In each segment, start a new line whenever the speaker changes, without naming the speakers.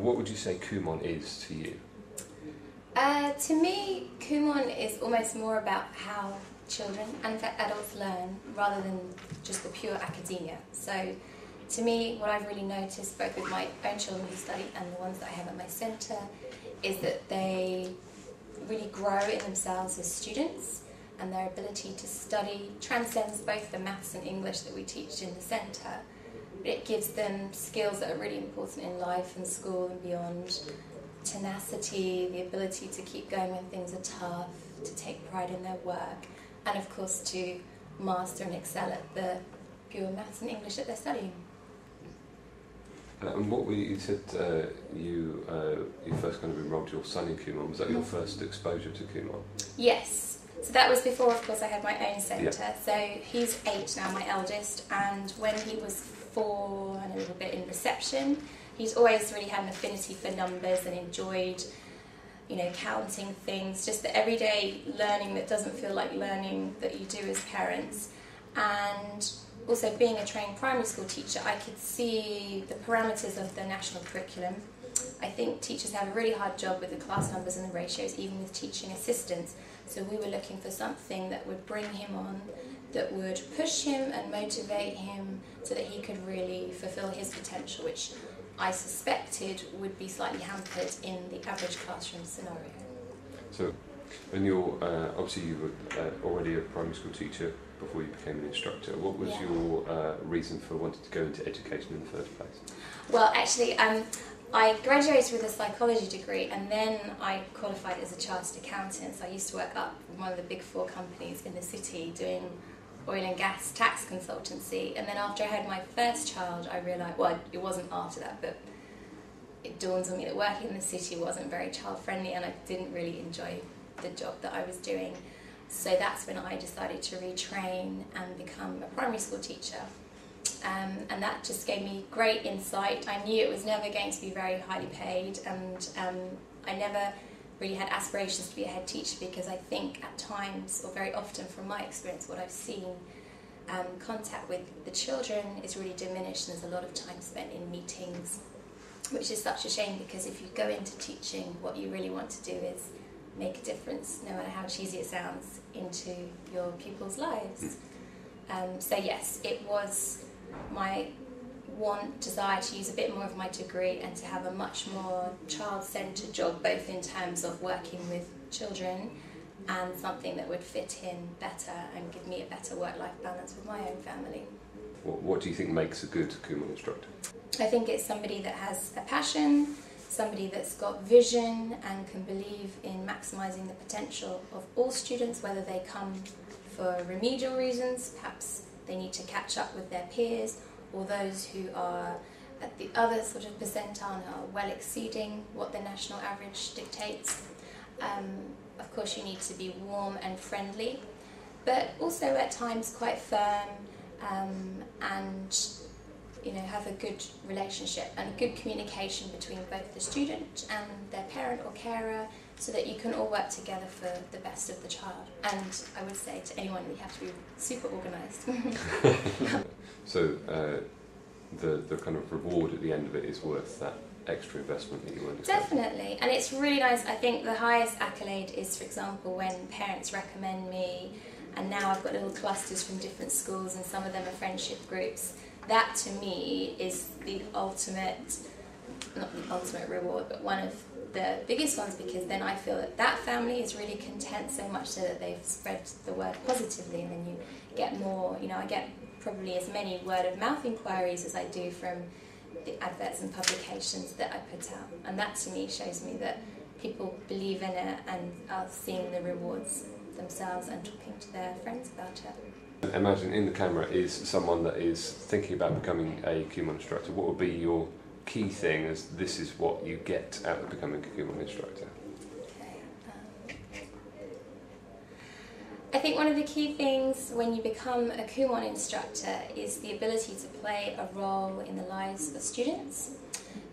What would you say Kumon is to you?
To me, Kumon is almost more about how children and in fact adults learn rather than just the pure academia. So to me, what I've really noticed both with my own children who study and the ones that I have at my centre is that they really grow in themselves as students, and their ability to study transcends both the maths and English that we teach in the centre. It gives them skills that are really important in life and school and beyond. Tenacity, the ability to keep going when things are tough, to take pride in their work, and of course to master and excel at the pure maths and English that they're studying.
And what you said you first kind of enrolled your son in Kumon. Was that your first exposure to Kumon?
Yes. So that was before, of course, I had my own centre.
Yeah.
So he's 8 now, my eldest, and when he was 4 and a little bit in reception, he's always really had an affinity for numbers and enjoyed, counting things, just the everyday learning that doesn't feel like learning that you do as parents. And also being a trained primary school teacher, I could see the parameters of the national curriculum. I think teachers have a really hard job with the class numbers and the ratios, even with teaching assistants. So we were looking for something that would bring him on, that would push him and motivate him so that he could really fulfil his potential, which I suspected would be slightly hampered in the average classroom scenario.
So, when you're obviously you were already a primary school teacher before you became an instructor. What was your reason for wanting to go into education in the first place?
Well, actually, I graduated with a psychology degree and then I qualified as a chartered accountant. So I used to work up with one of the big 4 companies in the city doing oil and gas tax consultancy. And then after I had my first child, I realised, well, it wasn't after that, but it dawned on me that working in the city wasn't very child friendly and I didn't really enjoy the job that I was doing. So that's when I decided to retrain and become a primary school teacher. And that just gave me great insight. I knew it was never going to be very highly paid, and I never really had aspirations to be a head teacher because I think at times, or very often from my experience, what I've seen, contact with the children is really diminished and there's a lot of time spent in meetings, which is such a shame because if you go into teaching, what you really want to do is make a difference, no matter how cheesy it sounds, into your pupils' lives. So yes, it was my desire to use a bit more of my degree and to have a much more child-centred job, both in terms of working with children and something that would fit in better and give me a better work-life balance with my own family.
What do you think makes a good Kumon instructor?
I think it's somebody that has a passion, somebody that's got vision and can believe in maximising the potential of all students, whether they come for remedial reasons, perhaps they need to catch up with their peers, or those who are at the other sort of percentile and are well exceeding what the national average dictates. Of course, you need to be warm and friendly, but also at times quite firm and have a good relationship and good communication between both the student and their parent or carer, so that you can all work together for the best of the child. And I would say to anyone, we have to be super organised.
So the kind of reward at the end of it is worth that extra investment that you went to.
Definitely, and it's really nice. I think the highest accolade is, for example, when parents recommend me, and now I've got little clusters from different schools and some of them are friendship groups. That to me is the ultimate, not the ultimate reward, but one of the biggest ones, because then I feel that that family is really content so much so that they've spread the word positively, and then you get more, I get probably as many word of mouth inquiries as I do from the adverts and publications that I put out, and that to me shows me that people believe in it and are seeing the rewards themselves and talking to their friends about it.
Imagine in the camera is someone that is thinking about becoming a Kumon instructor. What would be your key thing as this is what you get out of becoming a Kumon instructor?
I think one of the key things when you become a Kumon instructor is the ability to play a role in the lives of students,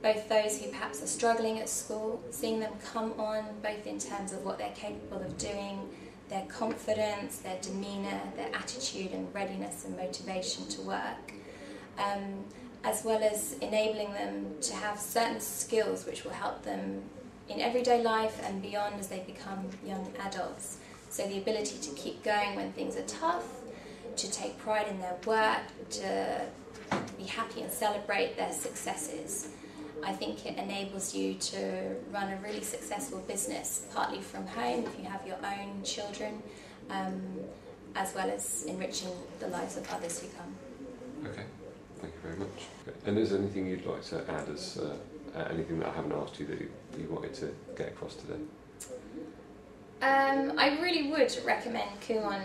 both those who perhaps are struggling at school, seeing them come on both in terms of what they're capable of doing, their confidence, their demeanour, their attitude and readiness and motivation to work. as well as enabling them to have certain skills which will help them in everyday life and beyond as they become young adults. So the ability to keep going when things are tough, to take pride in their work, to be happy and celebrate their successes. I think it enables you to run a really successful business, partly from home if you have your own children, as well as enriching the lives of others who come.
Okay, thank you very much. Okay. And is there anything you'd like to add as anything that I haven't asked you that you wanted to get across today?
I really would recommend Kumon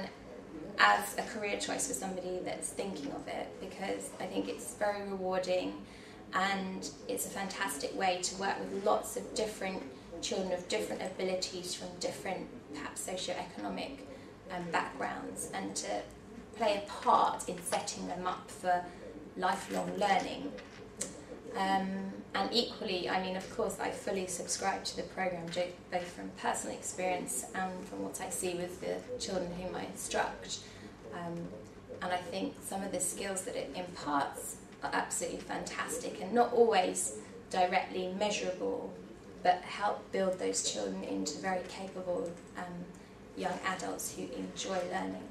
as a career choice for somebody that's thinking of it, because I think it's very rewarding and it's a fantastic way to work with lots of different children of different abilities from different, perhaps, socio-economic backgrounds, and to play a part in setting them up for lifelong learning. And equally, I mean, of course, I fully subscribe to the programme, both from personal experience and from what I see with the children whom I instruct. And I think some of the skills that it imparts are absolutely fantastic and not always directly measurable, but help build those children into very capable young adults who enjoy learning.